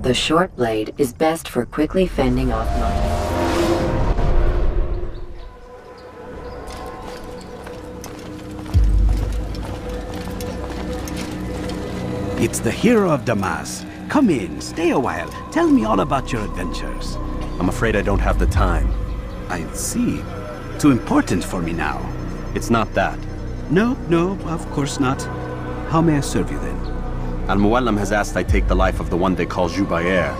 The short blade is best for quickly fending off monsters. It's the hero of Damas. Come in, stay a while. Tell me all about your adventures. I'm afraid I don't have the time. I see. Too important for me now. It's not that. No, of course not. How may I serve you then? Al-Muallim has asked I take the life of the one they call Jubair.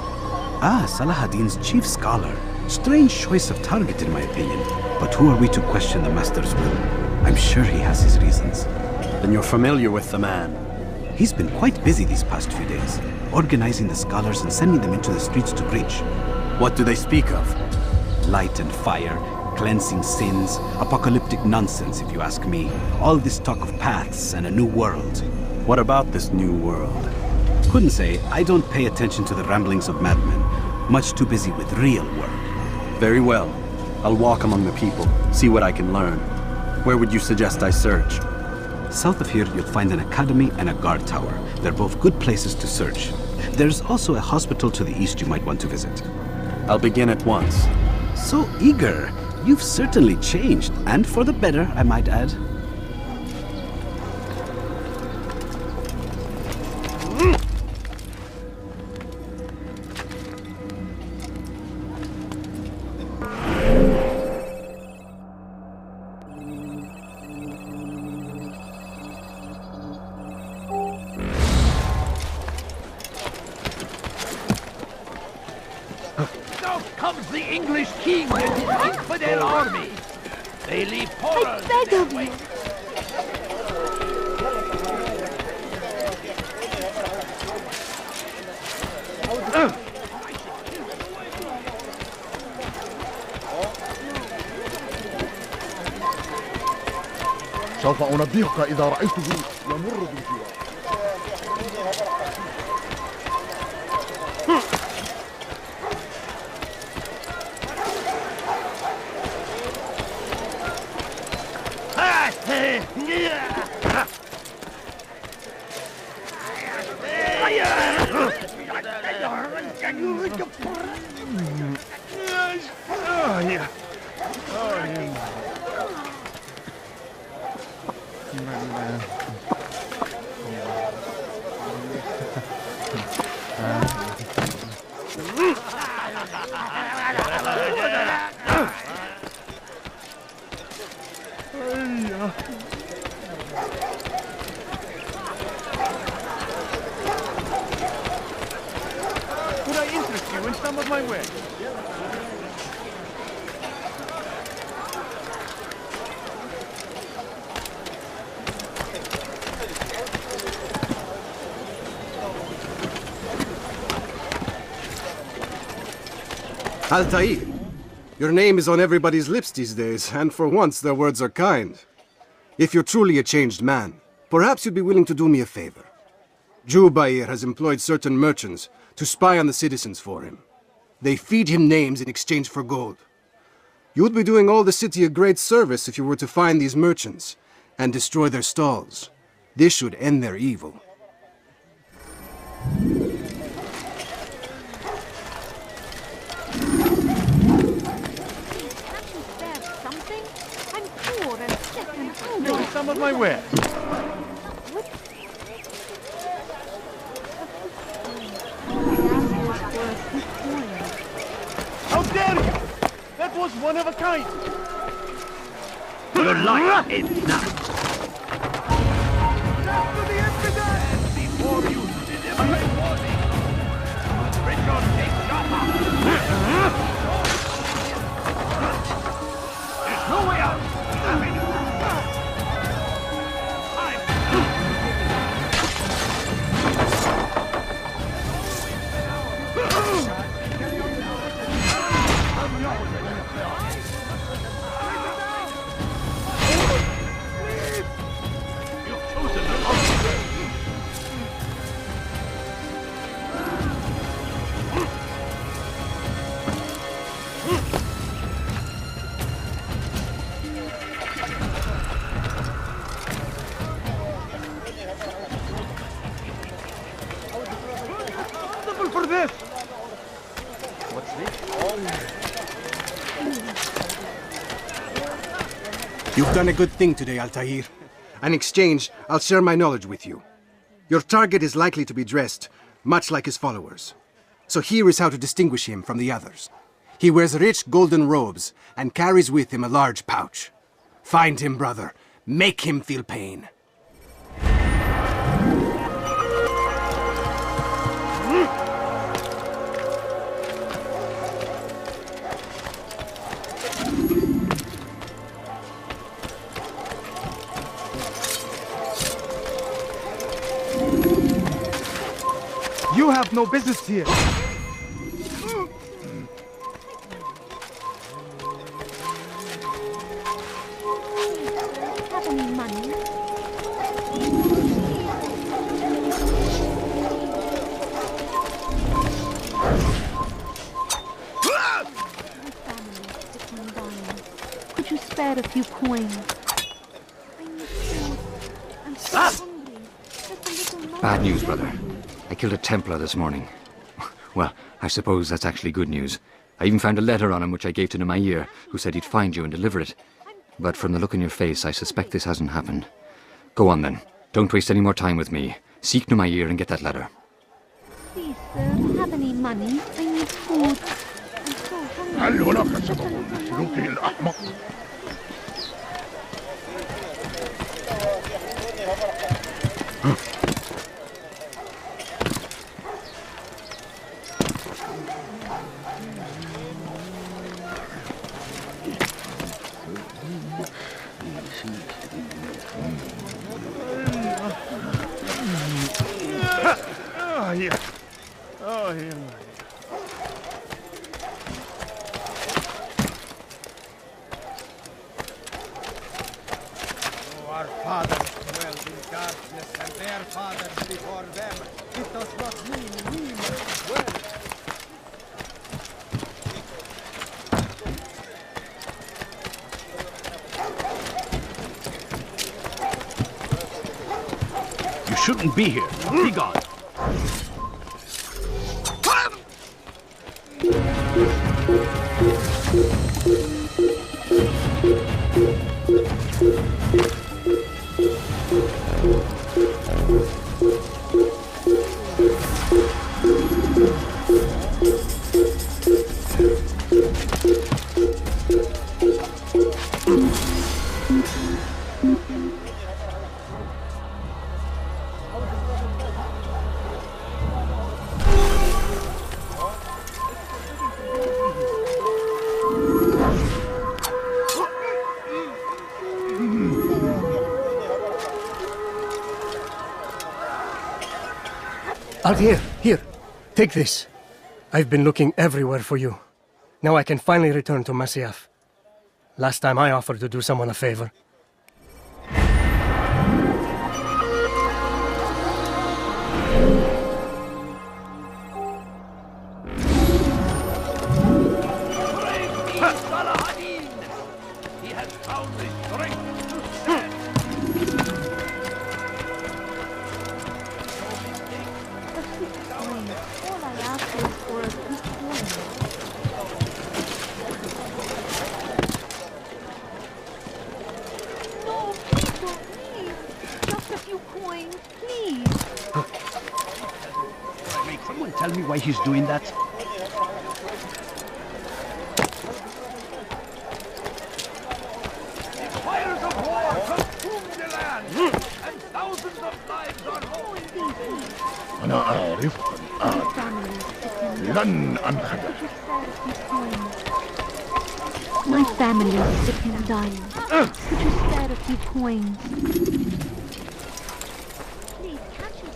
Ah, Salah-ad-Din's chief scholar. Strange choice of target in my opinion. But who are we to question the Master's will? I'm sure he has his reasons. Then you're familiar with the man. He's been quite busy these past few days, organizing the scholars and sending them into the streets to preach. What do they speak of? Light and fire, cleansing sins, apocalyptic nonsense if you ask me. All this talk of paths and a new world. What about this new world? Couldn't say. I don't pay attention to the ramblings of madmen. Much too busy with real work. Very well. I'll walk among the people, see what I can learn. Where would you suggest I search? South of here, you'll find an academy and a guard tower. They're both good places to search. There's also a hospital to the east you might want to visit. I'll begin at once. So eager. You've certainly changed, and for the better, I might add. Now comes the English king and his infidel army. They leave horrors I in beg their of you. wake. سوف أنبهك إذا رأيته يمر بالجوار. Could I interest you in some of my work? Altair, your name is on everybody's lips these days, and for once their words are kind. If you're truly a changed man, perhaps you'd be willing to do me a favor. Jubair has employed certain merchants to spy on the citizens for him. They feed him names in exchange for gold. You would be doing all the city a great service if you were to find these merchants and destroy their stalls. This should end their evil. Something? I'm poor and sick and hungry. Doing some of my work. How dare you! That was one of a kind. Your life ends now. Death to the infidel! And before you deliver a warning, Richard takes Jaffa. There's no way out. For this! You've done a good thing today, Altair. In exchange, I'll share my knowledge with you. Your target is likely to be dressed, much like his followers. So here is how to distinguish him from the others. He wears rich golden robes and carries with him a large pouch. Find him, brother. Make him feel pain. You have no business here. Have any money? Could you spare a few coins? I need food. I'm so hungry. Just a little more. Bad news, brother. I killed a Templar this morning. Well, I suppose that's actually good news. I even found a letter on him which I gave to Nemair, who said he'd find you and deliver it. But from the look in your face, I suspect this hasn't happened. Go on then. Don't waste any more time with me. Seek Nemair and get that letter. Please, sir, have any money? I need food. I'm so hungry. هل هناك Just a سبب little في more. سلوكه الأحمق؟ Our fathers dwelled in darkness, and their fathers before them. It does not mean we must dwell. You shouldn't be here. Be gone. Altair, here. Take this. I've been looking everywhere for you. Now I can finally return to Masyaf. Last time I offered to do someone a favor. Saladin! He has found the strength to stand. All I ask is for a few coins. No, people, please. Just a few coins, please. Wait, someone tell me why he's doing that? Fires of war consume the land, and thousands of lives are lost. أنا أعرفك الآن. لن أنخدع. My family is sick and dying. Could you spare a few coins? Please, can't you?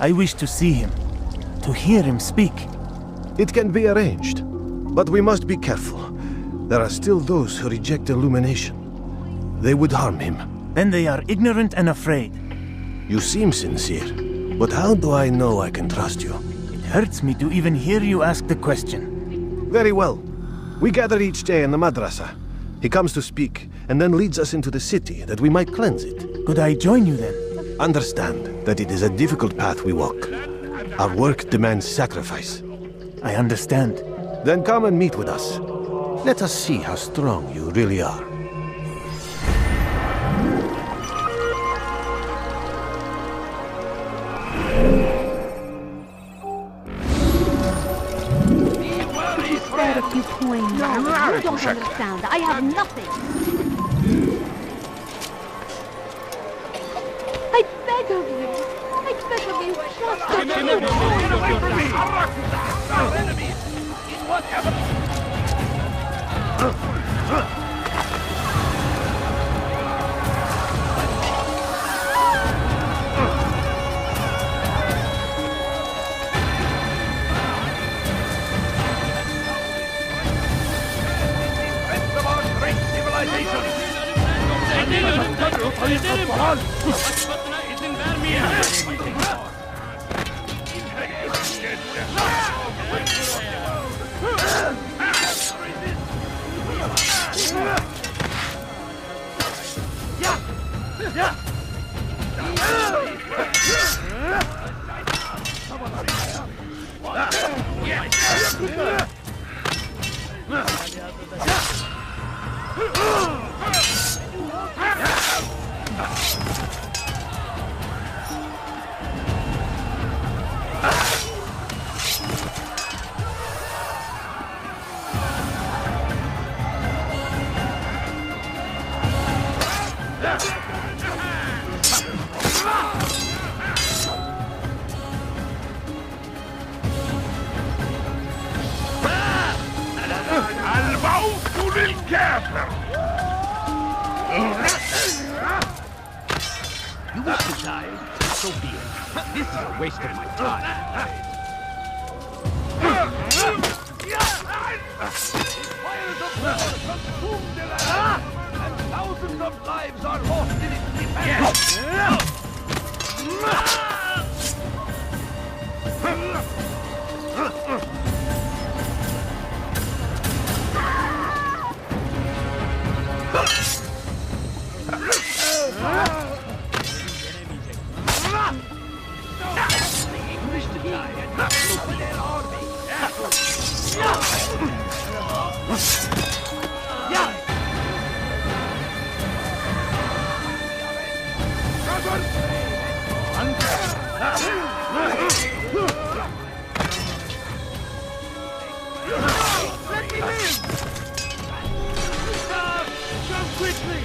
I wish to see him, to hear him speak. It can be arranged, but we must be careful. There are still those who reject illumination. They would harm him. Then they are ignorant and afraid. You seem sincere, but how do I know I can trust you? It hurts me to even hear you ask the question. Very well. We gather each day in the madrasa. He comes to speak, and then leads us into the city that we might cleanse it. Could I join you then? Understand that it is a difficult path we walk. Our work demands sacrifice. I understand. Then come and meet with us. Let us see how strong you really are. Spare a few coins. No, you don't understand. I have nothing. I beg of you. I beg of you. Just a few coins. Get away from me! Our enemies! In whatever... You wish to die? So be it. This is a waste of my time. Fires of war consume the land, and thousands of lives are lost in its defense. Let me live! Come quickly!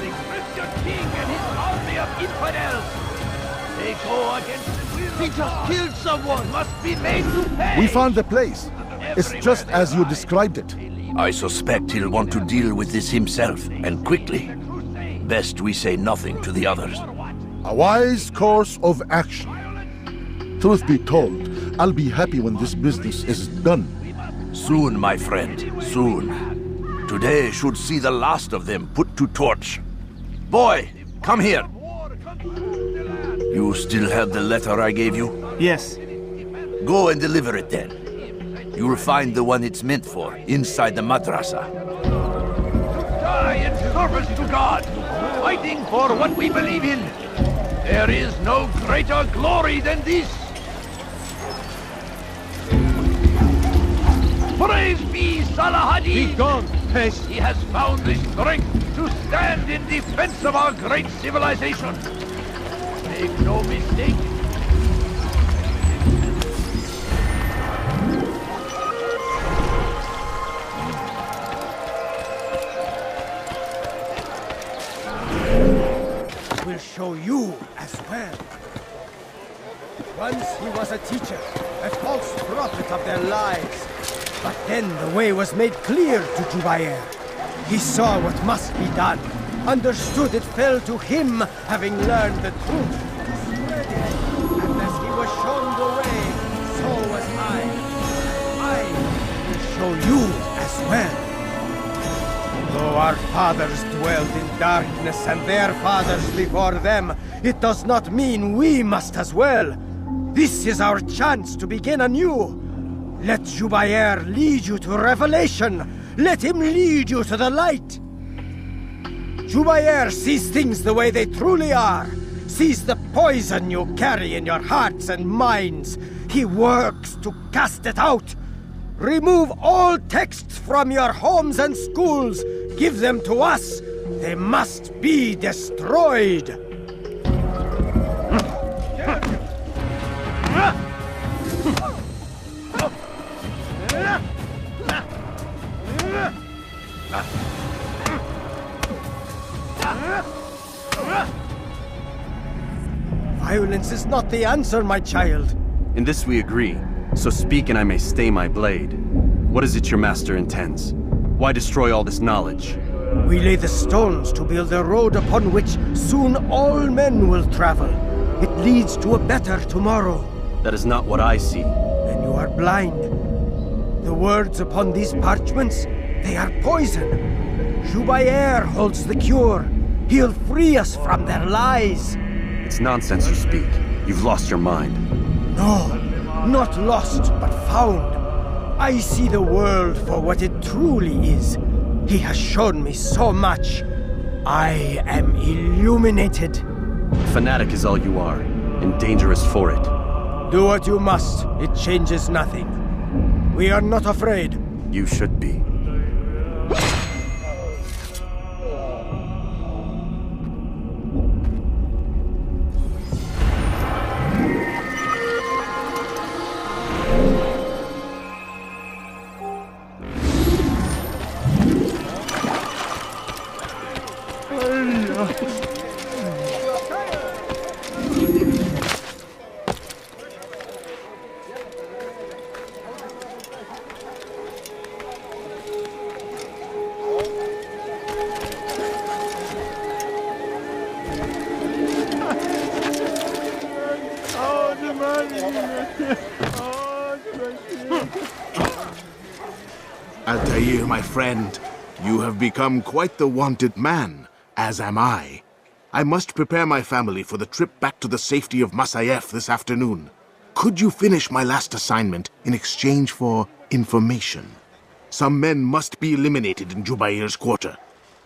The Christian king and his army of infidels! They go against the will. He just killed someone! Must be made to pay! We found the place. It's just as you described it. I suspect he'll want to deal with this himself, and quickly. Best we say nothing to the others. A wise course of action. Truth be told, I'll be happy when this business is done. Soon, my friend, soon. Today should see the last of them put to torch. Boy, come here. You still have the letter I gave you? Yes. Go and deliver it then. You'll find the one it's meant for, inside the madrasa. Die in service to God, fighting for what we believe in. There is no greater glory than this. Praise be Salahadin! Be gone, pest! He has found the strength to stand in defense of our great civilization. Make no mistake. Will show you as well. Once he was a teacher, a false prophet of their lives. But then the way was made clear to Jubair. He saw what must be done, understood it fell to him, having learned the truth. And as he was shown the way, so was I. I will show you as well. Though our fathers dwelled in darkness and their fathers before them, it does not mean we must as well. This is our chance to begin anew. Let Jubair lead you to revelation. Let him lead you to the light. Jubair sees things the way they truly are. sees the poison you carry in your hearts and minds. He works to cast it out. Remove all texts from your homes and schools. Give them to us. They must be destroyed. Violence is not the answer, my child. In this we agree, so speak and I may stay my blade. What is it your master intends? Why destroy all this knowledge? We lay the stones to build a road upon which soon all men will travel. It leads to a better tomorrow. That is not what I see. Then you are blind. The words upon these parchments, they are poison. Jubayer holds the cure. He'll free us from their lies. It's nonsense you speak. You've lost your mind. No, not lost, but found. I see the world for what it truly is. He has shown me so much. I am illuminated. A fanatic is all you are, and dangerous for it. Do what you must. It changes nothing. We are not afraid. You should be. Altair, my friend, you have become quite the wanted man, as am I. I must prepare my family for the trip back to the safety of Masyaf this afternoon. Could you finish my last assignment in exchange for information? Some men must be eliminated in Jubair's quarter.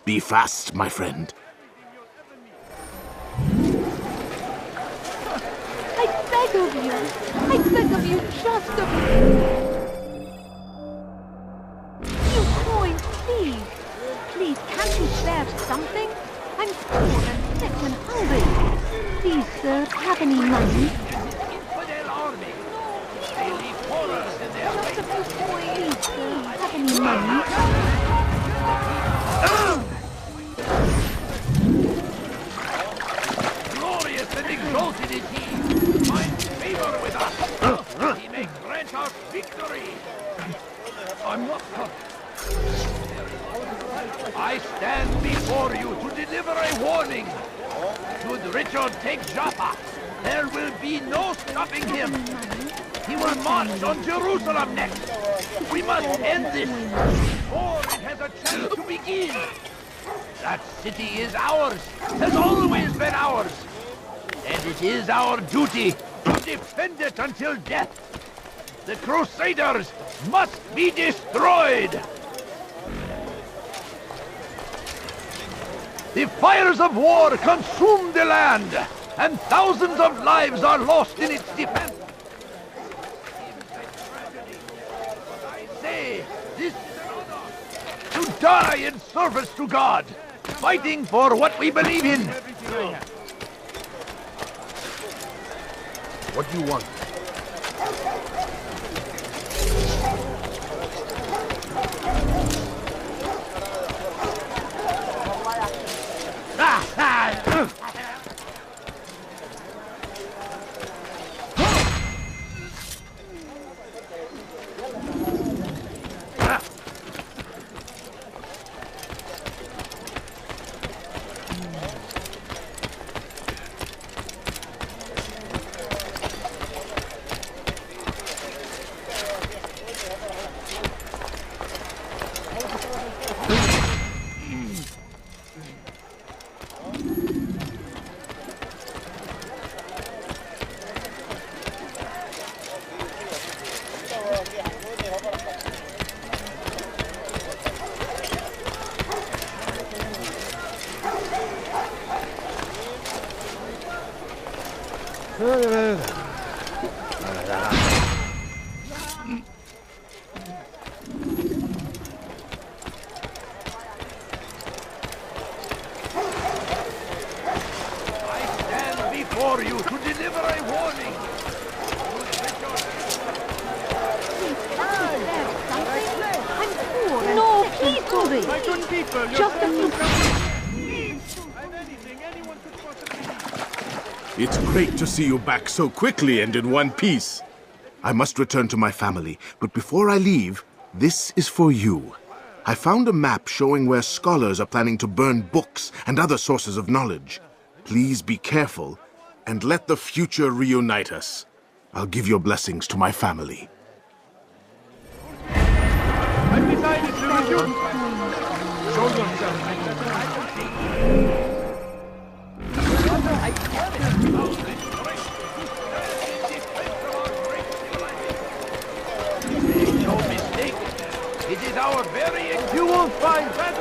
Be fast, my friend. I beg of you, just a few coins, please. Please, can't you spare something? I'm poor and sick and hungry. Please, sir, have any money? Just a few coins. Please, sir, have any money? Glorious and exalted is he. Find favor with us. He may grant us victory. I stand before you to deliver a warning. Should Richard take Jaffa, there will be no stopping him. He will march on Jerusalem next. We must end this before it has a chance to begin. That city is ours, has always been ours. And it is our duty to defend it until death. The Crusaders must be destroyed! The fires of war consume the land, and thousands of lives are lost in its defense. I say, this to die in service to God, fighting for what we believe in. What do you want? Before you to deliver a warning. No, please, Bobby. My good people, Just a few... It's great to see you back so quickly and in one piece. I must return to my family, but before I leave, this is for you. I found a map showing where scholars are planning to burn books and other sources of knowledge. Please be careful, and let the future reunite us. I'll give your blessings to my family. I've decided to resume. Show yourself. Make no mistake. It is our very... You won't find that...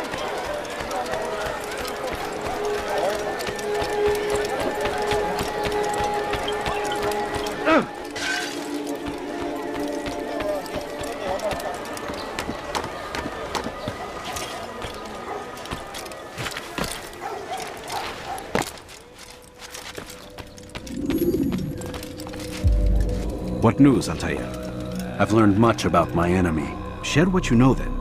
What news, Altair? I've learned much about my enemy. Share what you know, then.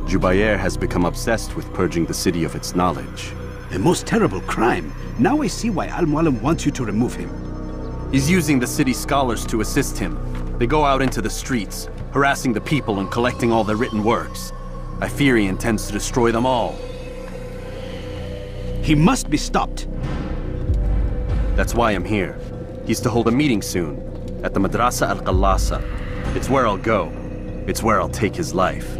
Jubair has become obsessed with purging the city of its knowledge. A most terrible crime. Now I see why Al-Mualim wants you to remove him. He's using the city scholars to assist him. They go out into the streets, harassing the people and collecting all their written works. I fear he intends to destroy them all. He must be stopped. That's why I'm here. He's to hold a meeting soon, at the Madrasa Al-Qallasa. It's where I'll go. It's where I'll take his life.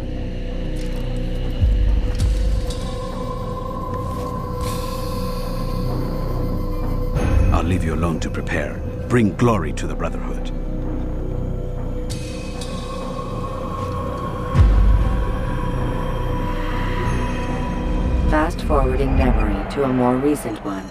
I'll leave you alone to prepare. Bring glory to the Brotherhood. Fast-forwarding memory to a more recent one.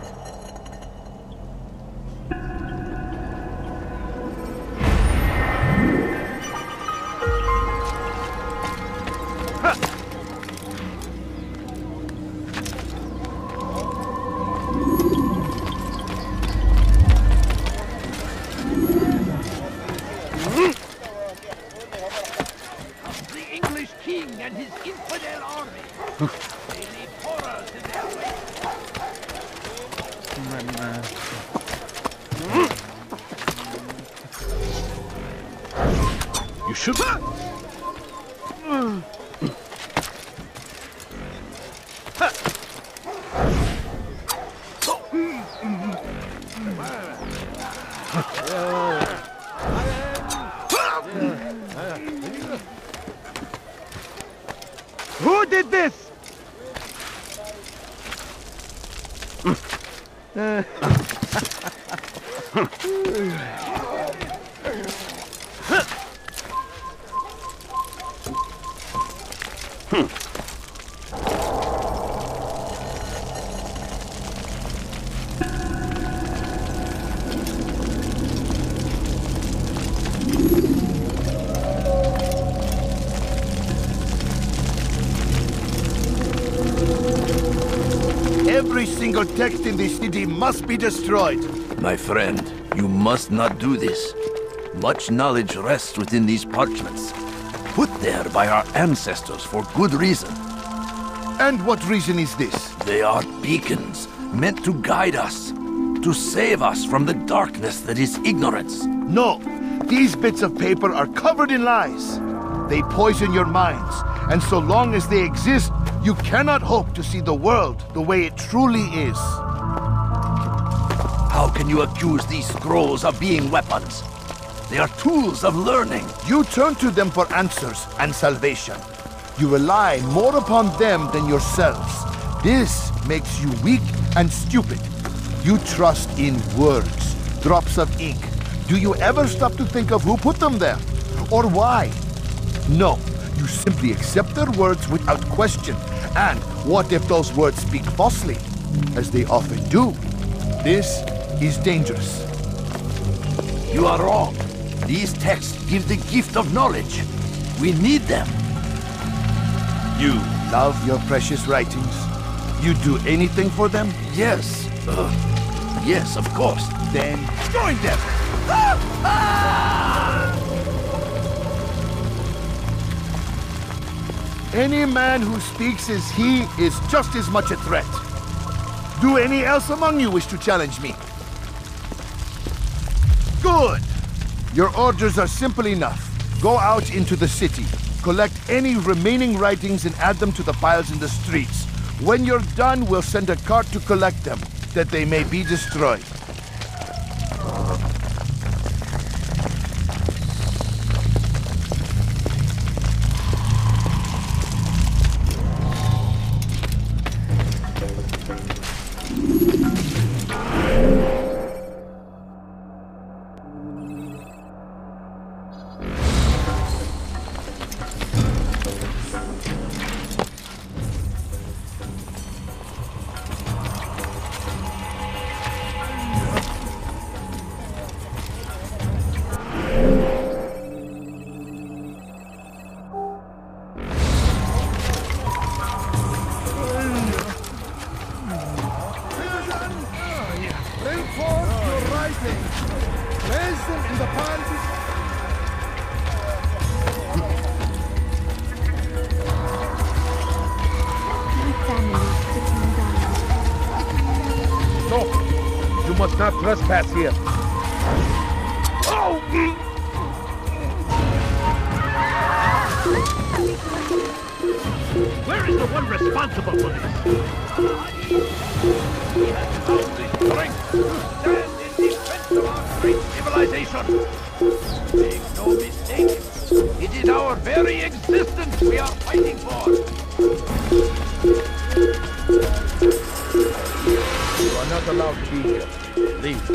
You should... Who did this? Every single text in this city must be destroyed. My friend, you must not do this. Much knowledge rests within these parchments, put there by our ancestors for good reason. And what reason is this? They are beacons, meant to guide us, to save us from the darkness that is ignorance. No, these bits of paper are covered in lies. They poison your minds, and so long as they exist, you cannot hope to see the world the way it truly is. How can you accuse these scrolls of being weapons? They are tools of learning. You turn to them for answers and salvation. You rely more upon them than yourselves. This makes you weak and stupid. You trust in words, drops of ink. Do you ever stop to think of who put them there? Or why? No, you simply accept their words without question. And what if those words speak falsely? As they often do. This is dangerous. You are wrong. These texts give the gift of knowledge. We need them. You love your precious writings? You'd do anything for them? Yes. Yes, of course. Then join them! Any man who speaks as he is just as much a threat. Do any else among you wish to challenge me? Good! Your orders are simple enough. Go out into the city, collect any remaining writings and add them to the piles in the streets. When you're done, we'll send a cart to collect them, that they may be destroyed. You must not trespass here. Where is the one responsible for this? He has found the strength to stand in defense of our great civilization. Make no mistake, it is our very existence we are fighting for. You are not allowed to be here. Leave.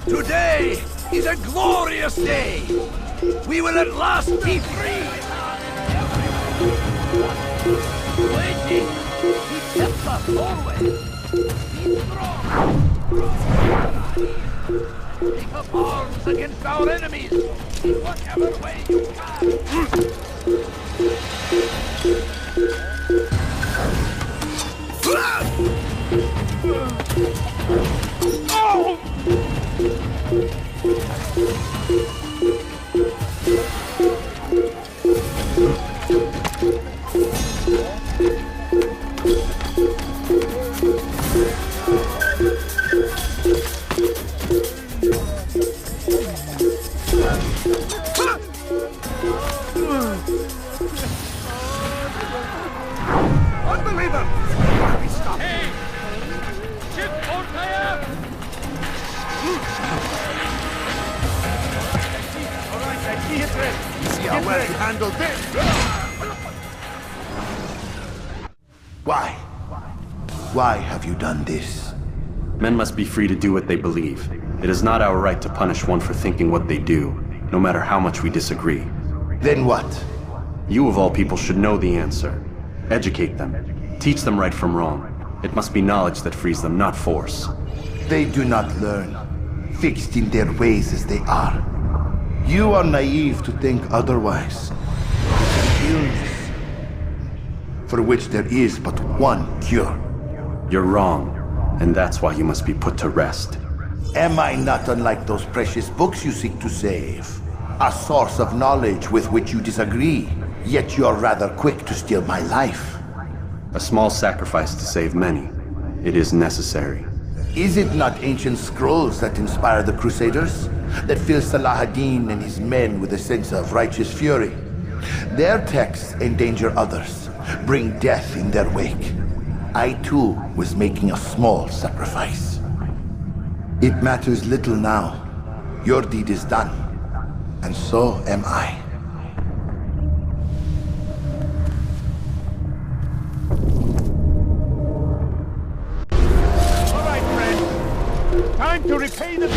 Today is a glorious day. We will at last be free. Waiting. He kept us always. Be strong. Take up arms against our enemies in whatever way you can. Unbeliever! Stop! Hey! Ship on fire! All right, I see it ready. See how well you handle this? Why? Why have you done this? Men must be free to do what they believe. It is not our right to punish one for thinking what they do, no matter how much we disagree. Then what? You of all people should know the answer. Educate them. Teach them right from wrong. It must be knowledge that frees them, not force. They do not learn, fixed in their ways as they are. You are naive to think otherwise. Illness, for which there is but one cure. You're wrong, and that's why you must be put to rest. Am I not unlike those precious books you seek to save? A source of knowledge with which you disagree, yet you're rather quick to steal my life. A small sacrifice to save many. It is necessary. Is it not ancient scrolls that inspire the Crusaders? That fill Salah ad-Din and his men with a sense of righteous fury? Their texts endanger others, bring death in their wake. I too was making a small sacrifice. It matters little now. Your deed is done, and so am I. All right, friends. Time to repay the...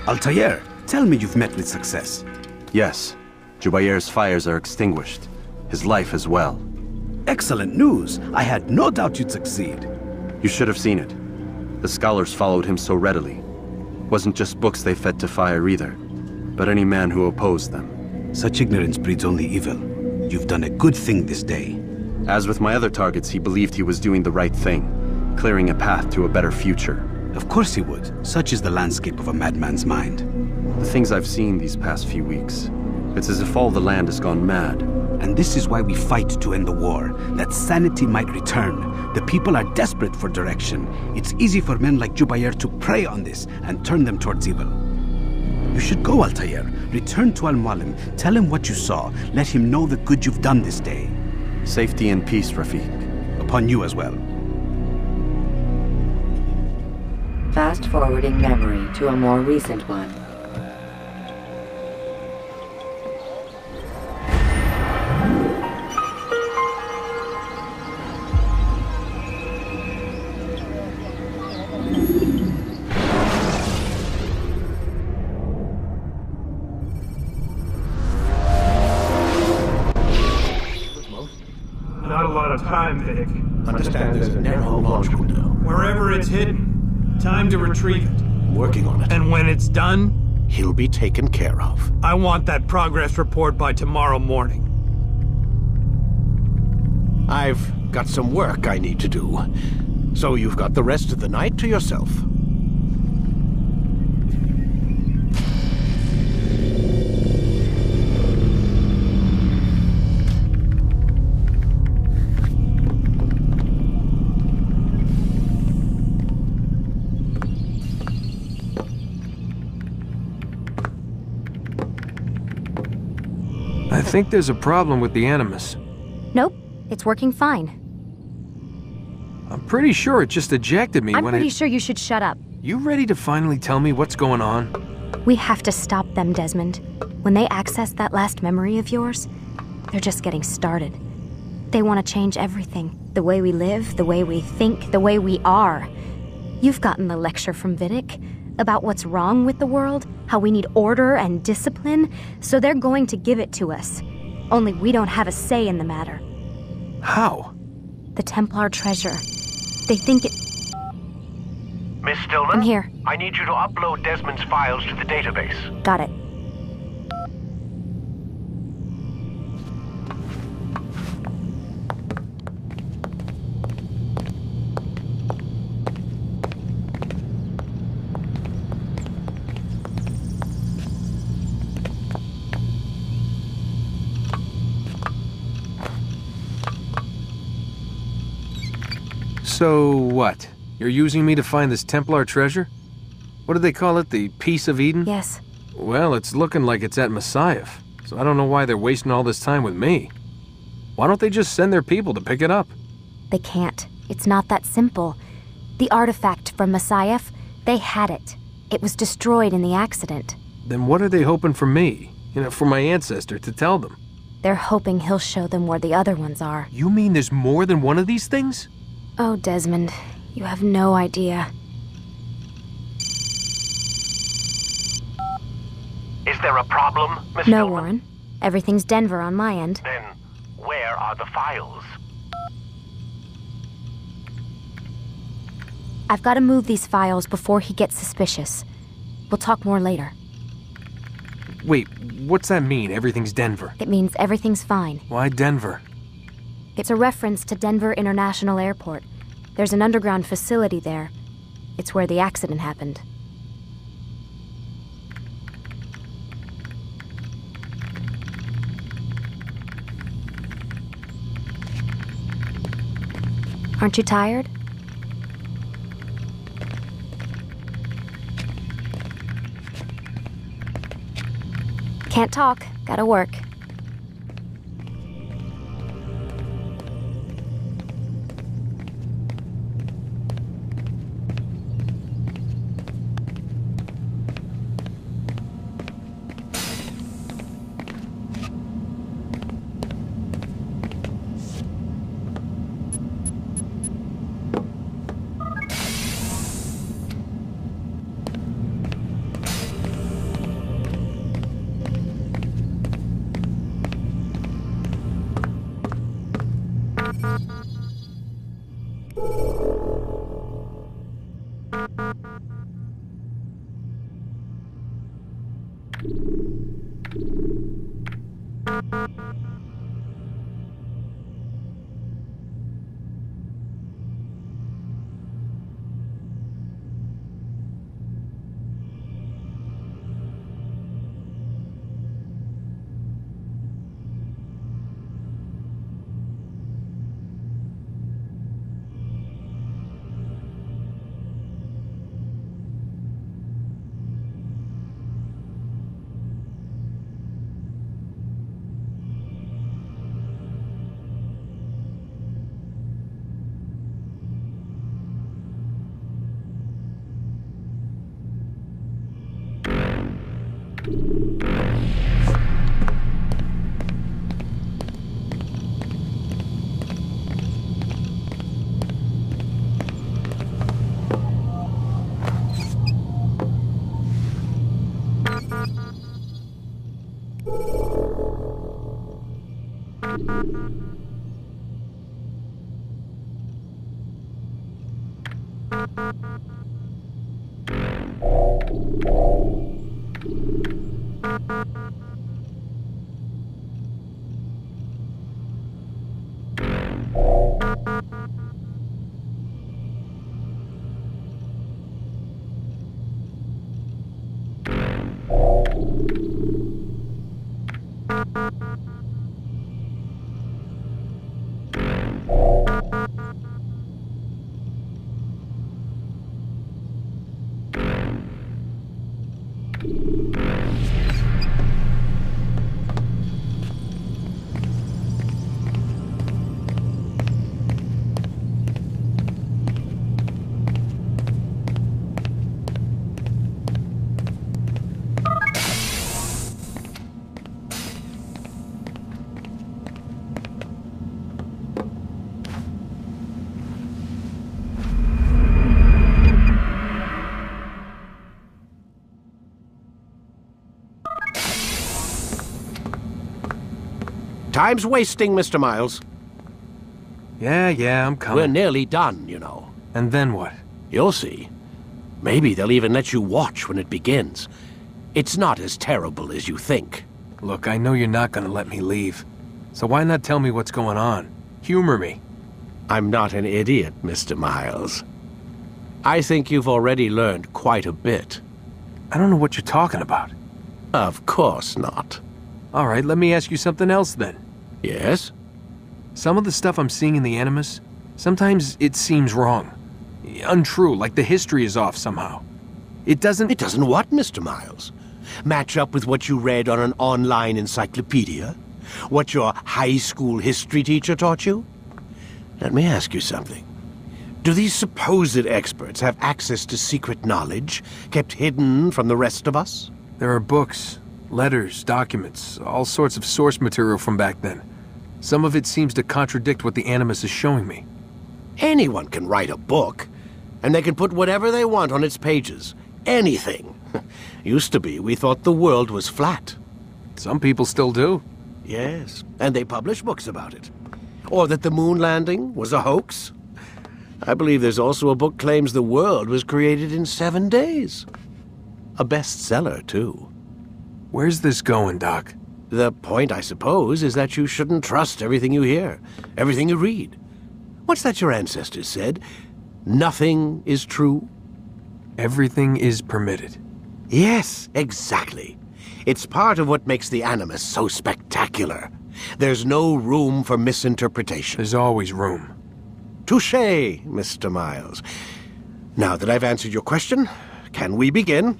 Altair, tell me you've met with success. Yes. Jubair's fires are extinguished. His life as well. Excellent news. I had no doubt you'd succeed. You should have seen it. The scholars followed him so readily. Wasn't just books they fed to fire either, but any man who opposed them. Such ignorance breeds only evil. You've done a good thing this day. As with my other targets, he believed he was doing the right thing, clearing a path to a better future. Of course he would. Such is the landscape of a madman's mind. The things I've seen these past few weeks, it's as if all the land has gone mad. And this is why we fight to end the war, that sanity might return. The people are desperate for direction. It's easy for men like Jubair to prey on this and turn them towards evil. You should go, Altair. Return to Al-Mualim. Tell him what you saw. Let him know the good you've done this day. Safety and peace, Rafiq. Upon you as well. Fast-forwarding memory to a more recent one. Not a lot of time, Vic. Understand there's a narrow launch window. Wherever it's hidden, time to retrieve it. Working on it. And when it's done, He'll be taken care of. I want that progress report by tomorrow morning. I've got some work I need to do, so you've got the rest of the night to yourself. I think there's a problem with the Animus. Nope, it's working fine. I'm pretty sure it just ejected me I'm when pretty sure you should shut up. You ready to finally tell me what's going on? We have to stop them, Desmond. When they access that last memory of yours, they're just getting started. They want to change everything. The way we live, the way we think, the way we are. You've gotten the lecture from Vidic about what's wrong with the world, how we need order and discipline, so they're going to give it to us. Only we don't have a say in the matter. How? The Templar treasure. They think it... Miss Stillman? I'm here. I need you to upload Desmond's files to the database. Got it. So what? You're using me to find this Templar treasure? What do they call it, the Peace of Eden? Yes. Well, it's looking like it's at Masyaf, so I don't know why they're wasting all this time with me. Why don't they just send their people to pick it up? They can't. It's not that simple. The artifact from Masyaf, they had it. It was destroyed in the accident. Then what are they hoping for me? For my ancestor to tell them? They're hoping he'll show them where the other ones are. You mean there's more than one of these things? Oh, Desmond, you have no idea. Is there a problem, Miss No, Stillman? Warren. Everything's Denver on my end. Then, where are the files? I've got to move these files before he gets suspicious. We'll talk more later. Wait, what's that mean, everything's Denver? It means everything's fine. Why Denver? It's a reference to Denver International Airport. There's an underground facility there. It's where the accident happened. Aren't you tired? Can't talk. Gotta work. Time's wasting, Mr. Miles. Yeah, I'm coming. We're nearly done, you know. And then what? You'll see. Maybe they'll even let you watch when it begins. It's not as terrible as you think. Look, I know you're not gonna let me leave. So why not tell me what's going on? Humor me. I'm not an idiot, Mr. Miles. I think you've already learned quite a bit. I don't know what you're talking about. Of course not. All right, let me ask you something else then. Yes? Some of the stuff I'm seeing in the Animus, sometimes it seems wrong. Untrue, like the history is off somehow. It doesn't... It doesn't what, Mr. Miles? Match up with what you read on an online encyclopedia? What your high school history teacher taught you? Let me ask you something. Do these supposed experts have access to secret knowledge kept hidden from the rest of us? There are books, letters, documents, all sorts of source material from back then. Some of it seems to contradict what the Animus is showing me. Anyone can write a book, and they can put whatever they want on its pages. Anything. Used to be, we thought the world was flat. Some people still do. Yes, and they publish books about it. Or that the moon landing was a hoax. I believe there's also a book claims the world was created in 7 days. A bestseller, too. Where's this going, Doc? The point, I suppose, is that you shouldn't trust everything you hear, everything you read. What's that your ancestors said? Nothing is true? Everything is permitted. Yes, exactly. It's part of what makes the Animus so spectacular. There's no room for misinterpretation. There's always room. Touché, Mr. Miles. Now that I've answered your question, can we begin?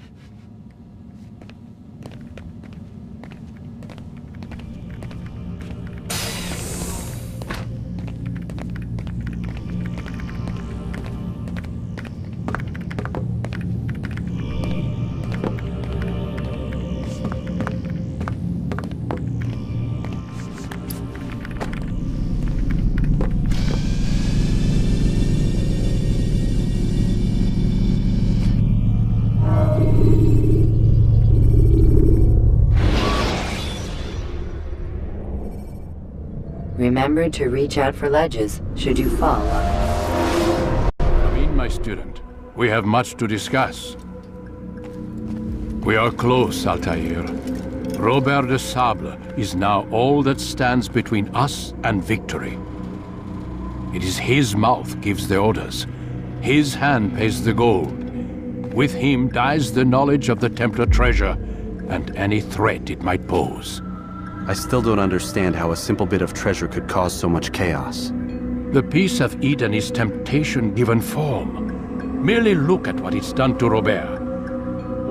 Remember to reach out for ledges should you fall on it. Come in, my student. We have much to discuss. We are close, Altair. Robert de Sable is now all that stands between us and victory. It is his mouth gives the orders. His hand pays the gold. With him dies the knowledge of the Templar treasure and any threat it might pose. I still don't understand how a simple bit of treasure could cause so much chaos. The Peace of Eden is temptation given form. Merely look at what it's done to Robert.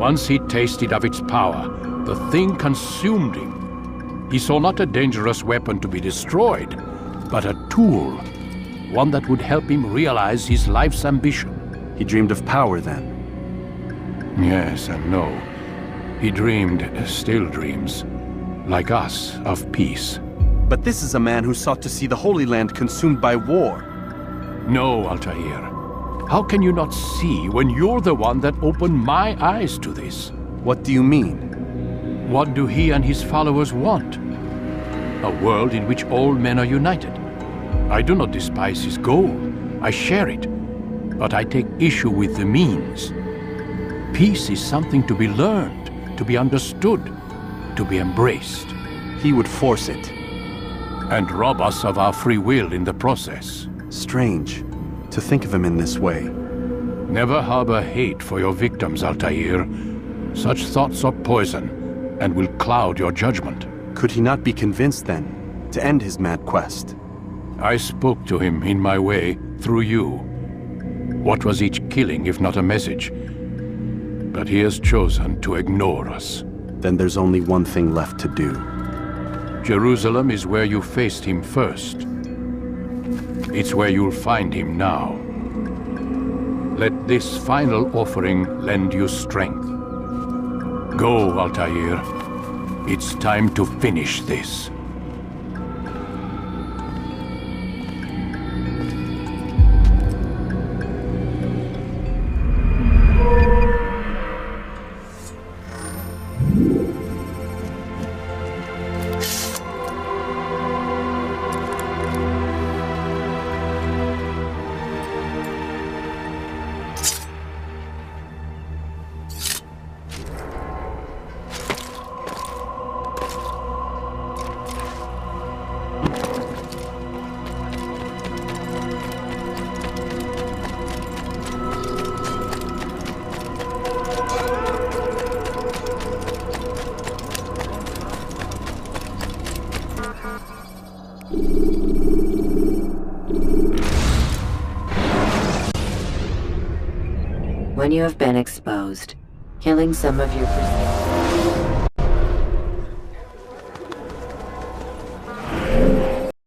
Once he tasted of its power, the thing consumed him. He saw not a dangerous weapon to be destroyed, but a tool. One that would help him realize his life's ambition. He dreamed of power then? Yes and no. He dreamed, still dreams, like us, of peace. But this is a man who sought to see the Holy Land consumed by war. No, Altair. How can you not see when you're the one that opened my eyes to this? What do you mean? What do he and his followers want? A world in which all men are united. I do not despise his goal. I share it. But I take issue with the means. Peace is something to be learned, to be understood, to be embraced. He would force it. And rob us of our free will in the process. Strange to think of him in this way. Never harbor hate for your victims, Altair. Such thoughts are poison and will cloud your judgment. Could he not be convinced, then, to end his mad quest? I spoke to him in my way, through you. What was each killing if not a message? But he has chosen to ignore us. Then there's only one thing left to do. Jerusalem is where you faced him first. It's where you'll find him now. Let this final offering lend you strength. Go, Altair. It's time to finish this. When you have been exposed, killing some of your